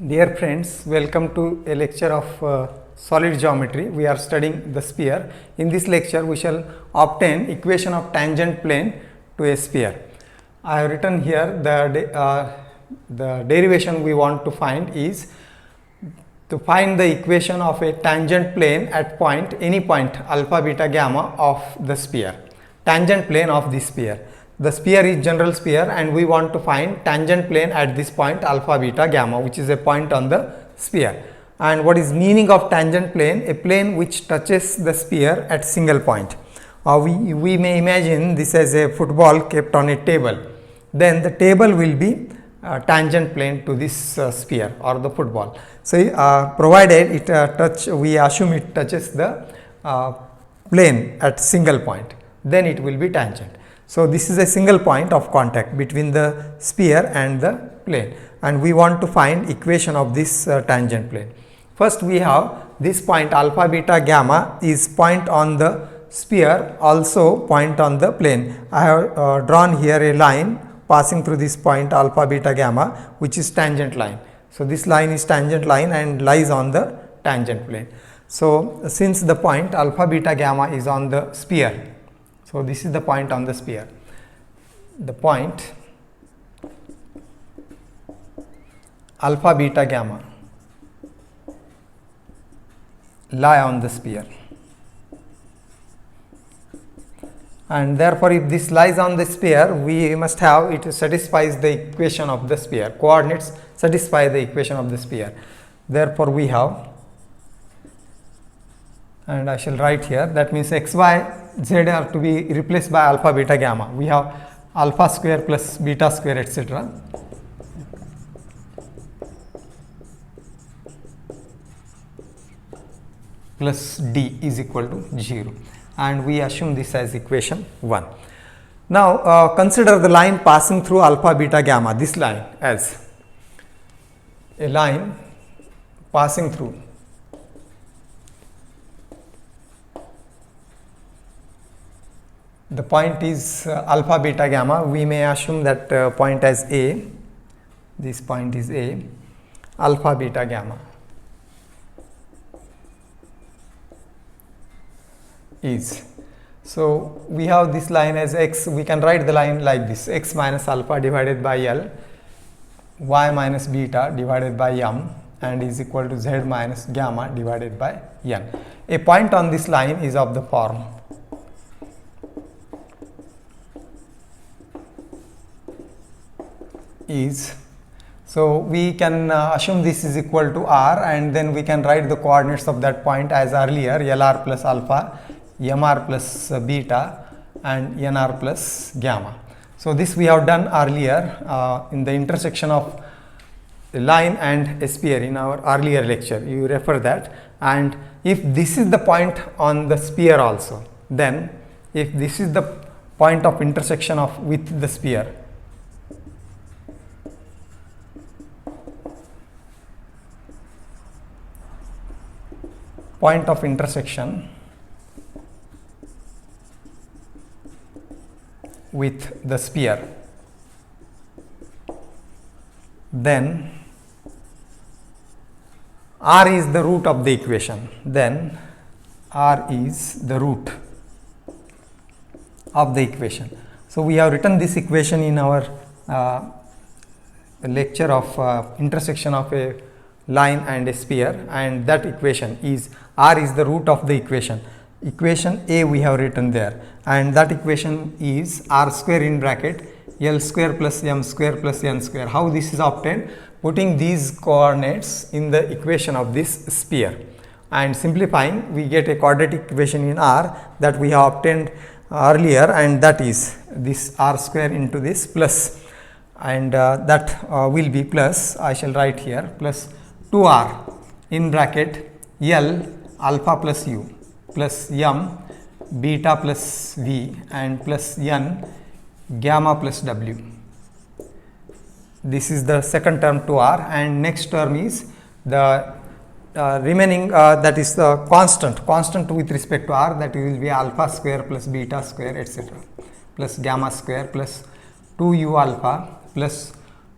Dear friends, welcome to a lecture of solid geometry. We are studying the sphere. In this lecture, we shall obtain equation of tangent plane to a sphere. I have written here the derivation we want to find is to find the equation of a tangent plane at any point alpha, beta, gamma of the sphere. Tangent plane of this sphere. The sphere is general sphere and we want to find tangent plane at this point alpha, beta, gamma, which is a point on the sphere. And what is meaning of tangent plane? A plane which touches the sphere at single point. We may imagine this as a football kept on a table. Then the table will be tangent plane to this sphere or the football. So, provided it we assume it touches the plane at single point, then it will be tangent. So, this is a single point of contact between the sphere and the plane, and we want to find equation of this tangent plane. First, we have this point alpha, beta, gamma is point on the sphere, also point on the plane. I have drawn here a line passing through this point alpha, beta, gamma, which is tangent line. So, this line is tangent line and lies on the tangent plane. So, since the point alpha, beta, gamma is on the sphere, so this is the point on the sphere. The point alpha, beta, gamma lie on the sphere, and therefore, if this lies on the sphere, we must have it satisfies the equation of the sphere. Coordinates satisfy the equation of the sphere. Therefore, we have, and I shall write here, that means x, y, z are to be replaced by alpha, beta, gamma. We have alpha square plus beta square, etc. plus d is equal to 0, and we assume this as equation 1. Now, consider the line passing through alpha, beta, gamma, this line as a line passing through the point is alpha, beta, gamma. We may assume that point as A, this point is A, alpha, beta, gamma is. So, we have this line as x, we can write the line like this, x minus alpha divided by L, y minus beta divided by m, and is equal to z minus gamma divided by n. A point on this line is of the form is. So, we can assume this is equal to r, and then we can write the coordinates of that point as earlier, Lr plus alpha, Mr plus beta, and Nr plus gamma. So, this we have done earlier in the intersection of a line and a sphere in our earlier lecture. You refer that, and if this is the point on the sphere also, then if this is the point of intersection of with the sphere, point of intersection with the sphere, then r is the root of the equation. Then r is the root of the equation. So, we have written this equation in our lecture of intersection of a line and a sphere, and that equation is r is the root of the equation. Equation A we have written there, and that equation is r square in bracket L square plus m square plus n square. How this is obtained? Putting these coordinates in the equation of this sphere, and simplifying, we get a quadratic equation in r that we have obtained earlier, and that is this r square into this plus, and that will be plus, I shall write here, plus 2r in bracket L alpha plus u plus m beta plus v and plus n gamma plus w. This is the second term 2r, and next term is the remaining that is the constant with respect to r, that will be alpha square plus beta square, etc. plus gamma square plus 2u alpha plus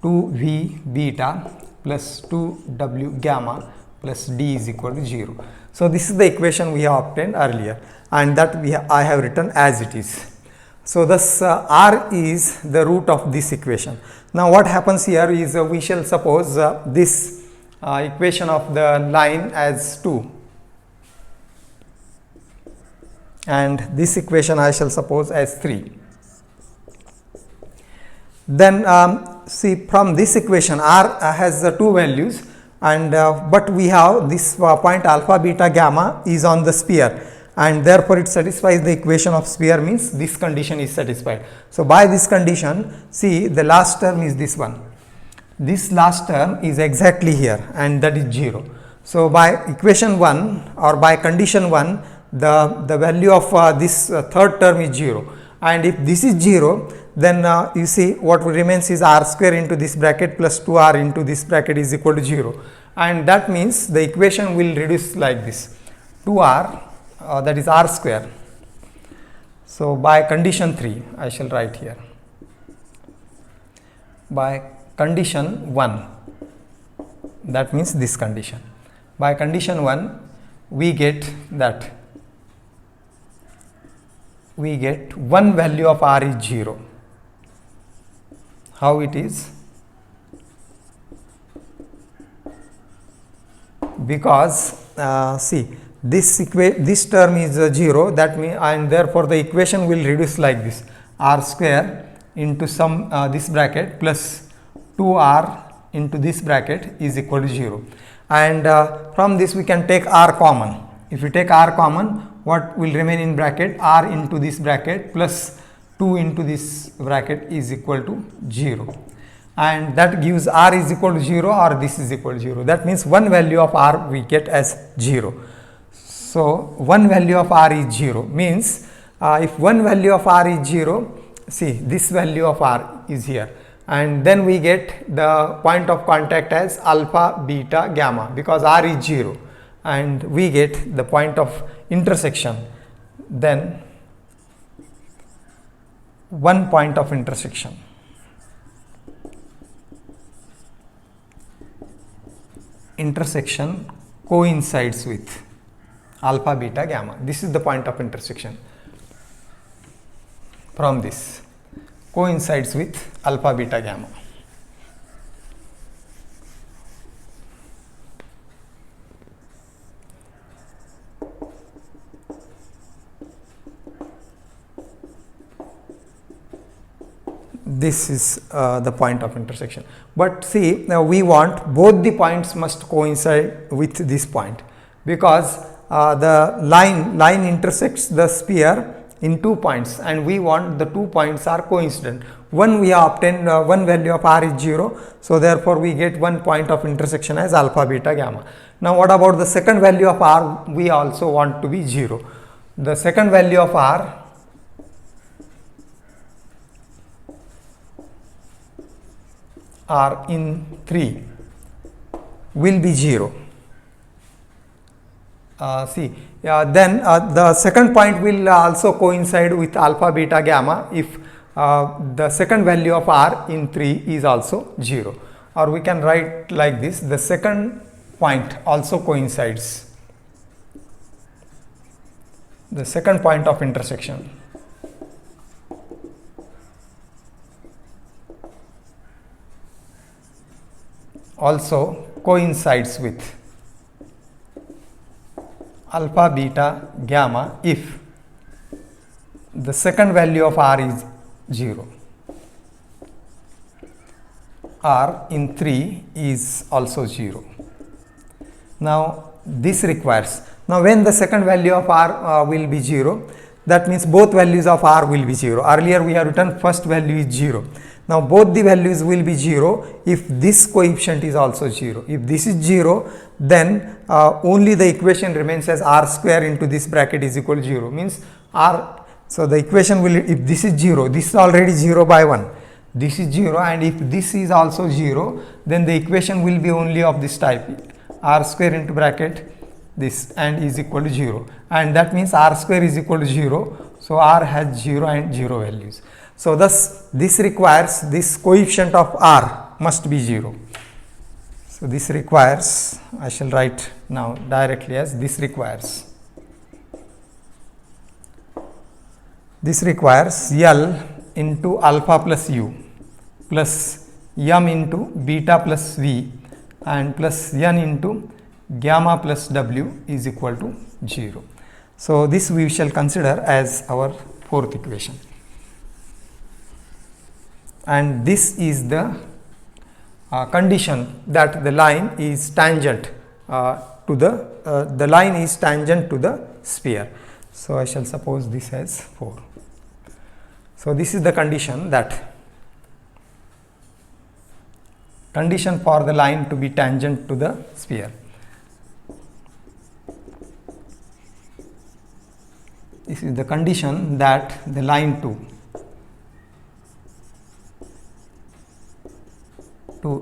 2v beta plus 2w gamma plus d is equal to 0. So, this is the equation we have obtained earlier, and that I have written as it is. So, thus r is the root of this equation. Now, what happens here is we shall suppose this equation of the line as 2, and this equation I shall suppose as 3. Then see, from this equation r has two values, and but we have this point alpha beta gamma is on the sphere, and therefore it satisfies the equation of sphere, means this condition is satisfied. So, by this condition, see, the last term is this one, this last term is exactly here, and that is 0. So, by equation 1 or by condition 1, the value of this third term is 0, and if this is 0, then you see what remains is r square into this bracket plus 2r into this bracket is equal to 0, and that means the equation will reduce like this, 2r that is r square. So, by condition 3 I shall write here, by condition 1, that means this condition, by condition 1 we get that we get one value of r is 0. How it is? Because see, this term is 0, that means, and therefore the equation will reduce like this, r square into some this bracket plus 2r into this bracket is equal to 0, and from this we can take r common. If we take r common, what will remain in bracket? R into this bracket plus 2 into this bracket is equal to 0, and that gives r is equal to 0 or this is equal to 0. That means one value of r we get as 0. So, one value of r is 0 means if one value of r is 0, see, this value of r is here, and then we get the point of contact as alpha beta gamma, because r is 0, and we get the point of intersection, then one point of intersection. Intersection coincides with alpha beta gamma. This is the point of intersection. From this coincides with alpha beta gamma. This is the point of intersection, but see, now we want both the points must coincide with this point, because the line intersects the sphere in 2 points, and we want the 2 points are coincident. One we have obtained one value of r is 0, so therefore we get one point of intersection as alpha beta gamma. Now, what about the second value of r? We also want to be 0. The second value of r in 3 will be 0. See, then the second point will also coincide with alpha beta gamma if the second value of r in 3 is also 0, or we can write like this, the second point also coincides, the second point of intersection also coincides with alpha beta gamma if the second value of r is 0. R in 3 is also 0. Now, this requires, now when the second value of r will be 0, that means both values of r will be 0. Earlier we have written first value is 0. Now, both the values will be 0 if this coefficient is also 0. If this is 0, then only the equation remains as r square into this bracket is equal to 0, means r. So, the equation will, if this is 0, this is already 0 by 1, this is 0, and if this is also 0, then the equation will be only of this type, r square into bracket this and is equal to 0, and that means r square is equal to 0. So, r has 0 and 0 values. So, thus this requires this coefficient of r must be 0. So this requires, I shall write now directly as this requires L into alpha plus u plus m into beta plus v and plus n into gamma plus w is equal to 0. So this we shall consider as our fourth equation, and this is the condition that the line is tangent to the line is tangent to the sphere. So I shall suppose this as 4. So this is the condition for the line to be tangent to the sphere. This is the condition that the line 2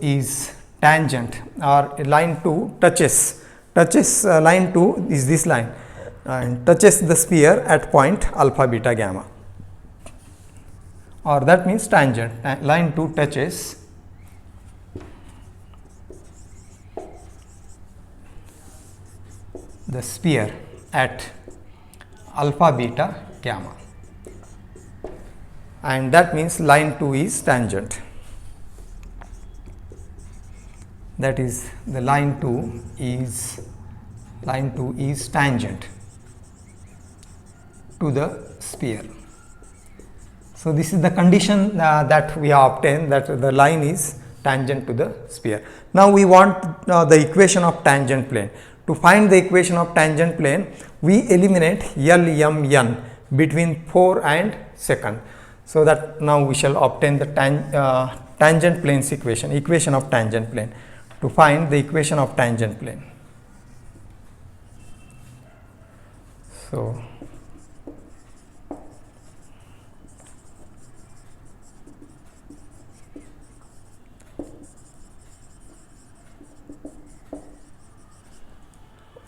is tangent, or line 2 touches line 2 is this line and touches the sphere at point alpha beta gamma, or that means tangent. Line 2 touches the sphere at alpha beta gamma, and that means line 2 is tangent. That is, the line 2 is tangent to the sphere. So this is the condition that we have obtained, that the line is tangent to the sphere. Now we want the equation of tangent plane. To find the equation of tangent plane, we eliminate L, M, N between 4 and second. So that now we shall obtain the tangent plane's equation of tangent plane. To find the equation of tangent plane, so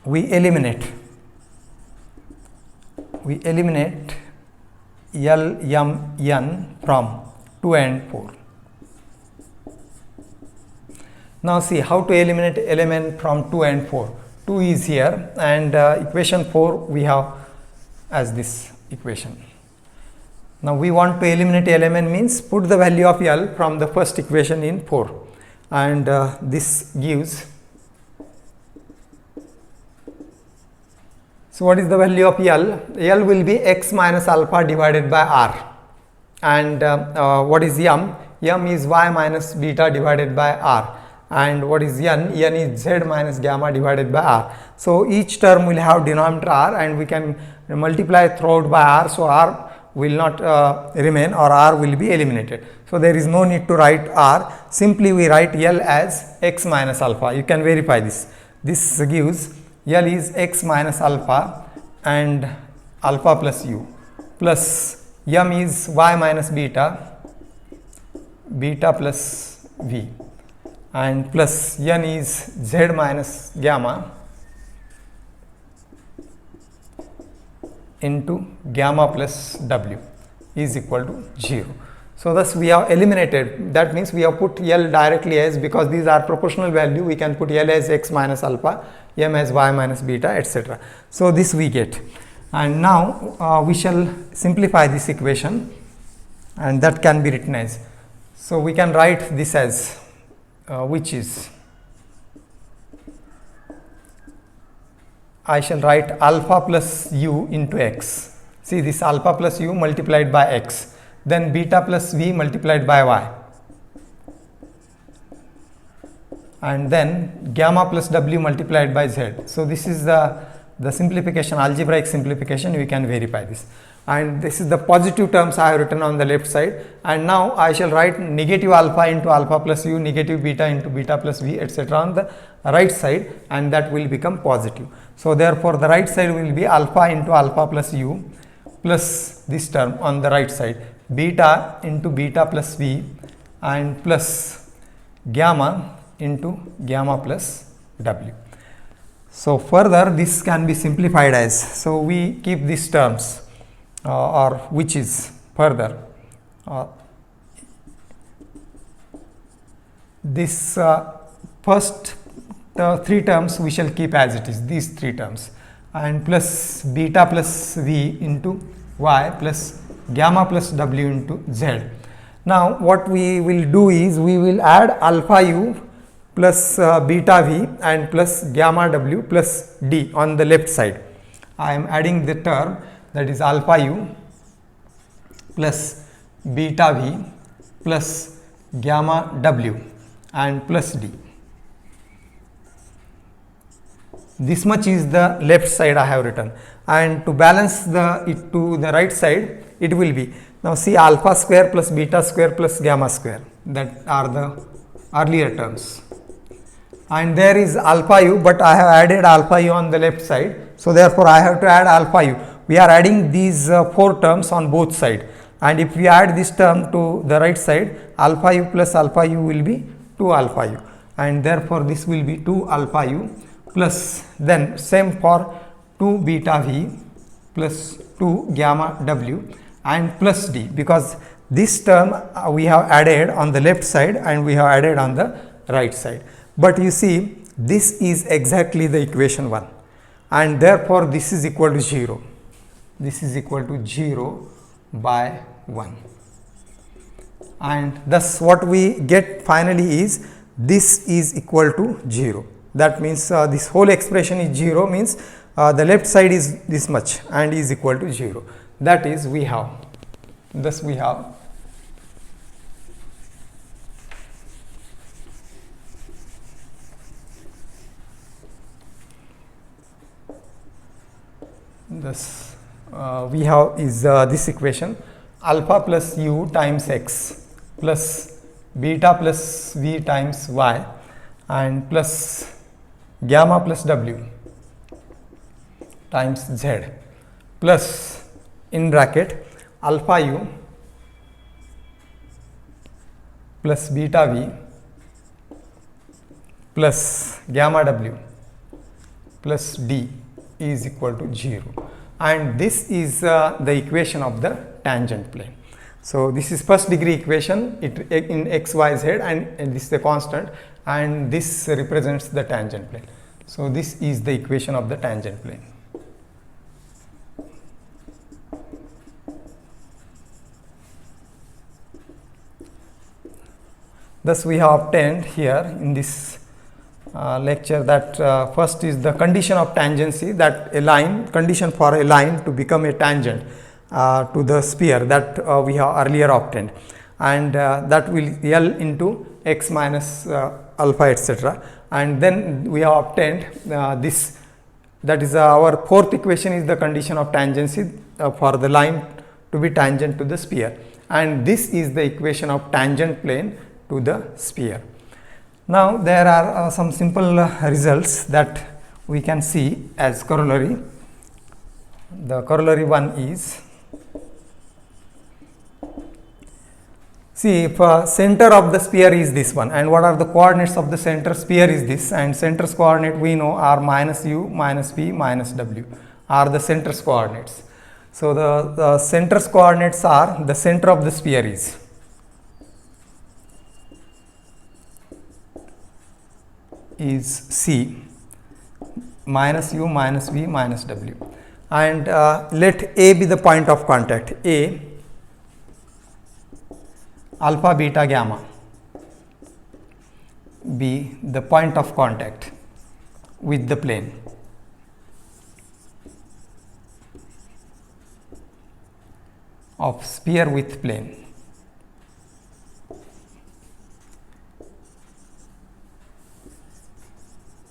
we eliminate L, M, N from 2 and 4. Now see how to eliminate element from 2 and 4. 2 is here, and equation 4 we have as this equation. Now we want to eliminate element, means put the value of L from the first equation in 4, and this gives. So what is the value of L? L will be x minus alpha divided by r, and what is M? M is y minus beta divided by r, and what is N? N is z minus gamma divided by r. So each term will have denominator r, and we can multiply throughout by r, so r will not remain, or r will be eliminated. So there is no need to write r, simply we write L as x minus alpha. You can verify this. This gives L is x minus alpha and alpha plus u, plus M is y minus beta, beta plus v, and plus N is z minus gamma into gamma plus w is equal to 0. So thus we have eliminated, that means we have put L directly as, because these are proportional value, we can put L as x minus alpha, M as y minus beta, etc. So this we get, and now we shall simplify this equation, and that can be written as, so we can write this as which is, I shall write alpha plus u into x. See, this alpha plus u multiplied by x, then beta plus v multiplied by y, and then gamma plus w multiplied by z. So this is the simplification, algebraic simplification. We can verify this, and this is the positive terms I have written on the left side, and now I shall write negative alpha into alpha plus u, negative beta into beta plus v, etc. on the right side, and that will become positive. So therefore the right side will be alpha into alpha plus u plus this term on the right side, beta into beta plus v, and plus gamma into gamma plus w. So further this can be simplified as, so we keep these terms or which is further this first three terms we shall keep as it is, these three terms, and plus beta plus v into y plus gamma plus w into z. Now what we will do is we will add alpha u plus beta v and plus gamma w plus d on the left side. I am adding the term, that is alpha u plus beta v plus gamma w and plus d. This much is the left side I have written, and to balance it to the right side it will be, now see, alpha square plus beta square plus gamma square, that are the earlier terms, and there is alpha u, but I have added alpha u on the left side, so therefore I have to add alpha u. We are adding these four terms on both sides, and if we add this term to the right side, alpha u plus alpha u will be 2 alpha u, and therefore this will be 2 alpha u plus, then same for 2 beta v plus 2 gamma w and plus d, because this term we have added on the left side and we have added on the right side. But you see, this is exactly the equation 1, and therefore this is equal to 0. This is equal to 0 by 1, and thus what we get finally is this is equal to 0. That means this whole expression is 0, means the left side is this much and is equal to 0. That is we have, thus we have this is this equation, alpha plus u times x plus beta plus v times y and plus gamma plus w times z plus in bracket alpha u plus beta v plus gamma w plus d is equal to 0, and this is the equation of the tangent plane. So this is first degree equation, it in x, y, z, and this is the constant, and this represents the tangent plane. So this is the equation of the tangent plane. Thus we have obtained here in this lecture that first is the condition of tangency, that a line, condition for a line to become a tangent to the sphere, that we have earlier obtained, and that will L into x minus alpha, etc. And then we have obtained this, that is our fourth equation is the condition of tangency for the line to be tangent to the sphere, and this is the equation of tangent plane to the sphere. Now there are some simple results that we can see as corollary. The corollary one is, see, if center of the sphere is this one, and what are the coordinates of the center sphere is this, and center's coordinate we know are minus u, minus v, minus w are the center's coordinates. So the center's coordinates are, the center of the sphere is C, minus u, minus v, minus w, and let A be the point of contact, A, alpha, beta, gamma be the point of contact with the plane. Of sphere with plane.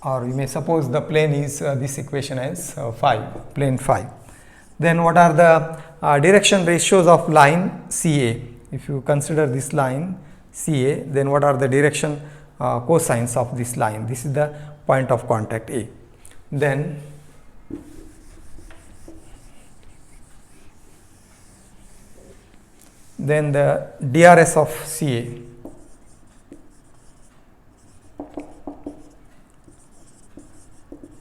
Or you may suppose the plane is this equation as phi, plane phi. Then what are the direction ratios of line CA? If you consider this line CA, then what are the direction cosines of this line? This is the point of contact A. Then the DRS of CA.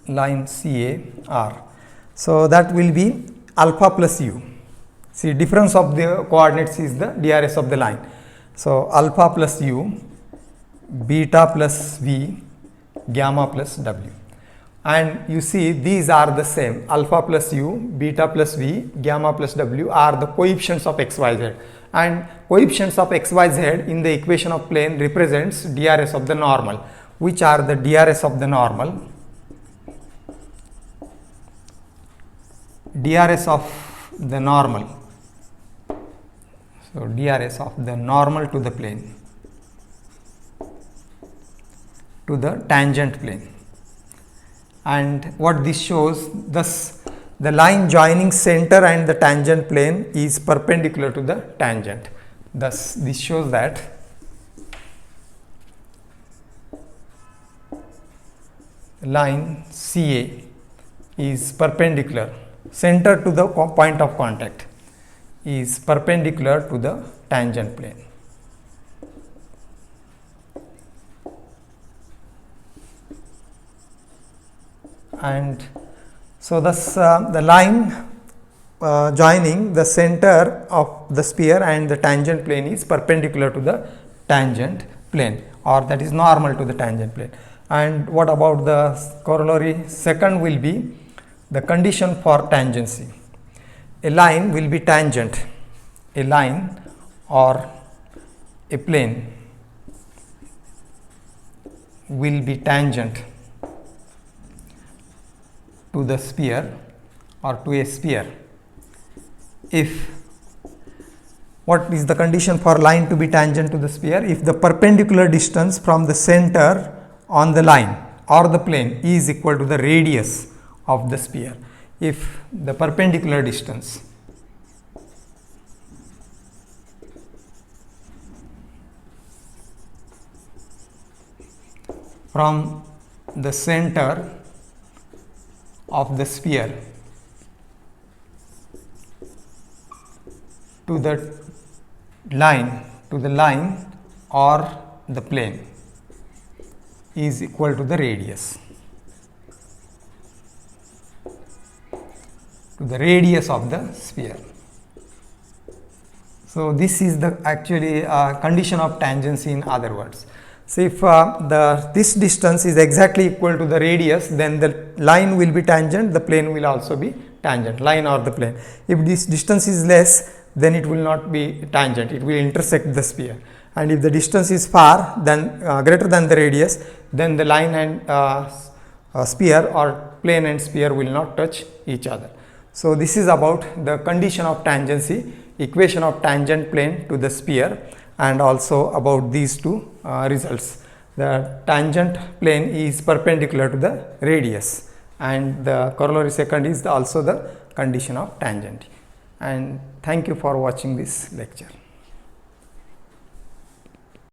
Line CAR. So that will be alpha plus u. See, difference of the coordinates is the DRS of the line. So alpha plus u, beta plus v, gamma plus w. And you see these are the same, alpha plus u, beta plus v, gamma plus w are the coefficients of xyz, and coefficients of xyz in the equation of plane represents DRS of the normal. Which are the DRS of the normal? DRS of the normal. So DRS of the normal to the plane, to the tangent plane. And what this shows, thus the line joining center and the tangent plane is perpendicular to the tangent. Thus this shows that line CA is perpendicular, center to the point of contact is perpendicular to the tangent plane. And so thus the line joining the center of the sphere and the tangent plane is perpendicular to the tangent plane, or that is normal to the tangent plane. And what about the corollary? Second will be the condition for tangency. A line will be tangent, a line or a plane will be tangent to the sphere or to a sphere if, what is the condition for line to be tangent to the sphere? If the perpendicular distance from the center on the line or the plane is equal to the radius of the sphere. If the perpendicular distance from the center of the sphere to the line or the plane is equal to the radius, to the radius of the sphere. So this is the actually condition of tangency in other words. So if this distance is exactly equal to the radius, then the line will be tangent, the plane will also be tangent, line or the plane. If this distance is less, then it will not be tangent, it will intersect the sphere. And if the distance is far than greater than the radius, then the line and sphere or plane and sphere will not touch each other. So this is about the condition of tangency, equation of tangent plane to the sphere, and also about these two results. The tangent plane is perpendicular to the radius, and the corollary second is also the condition of tangent. And thank you for watching this lecture.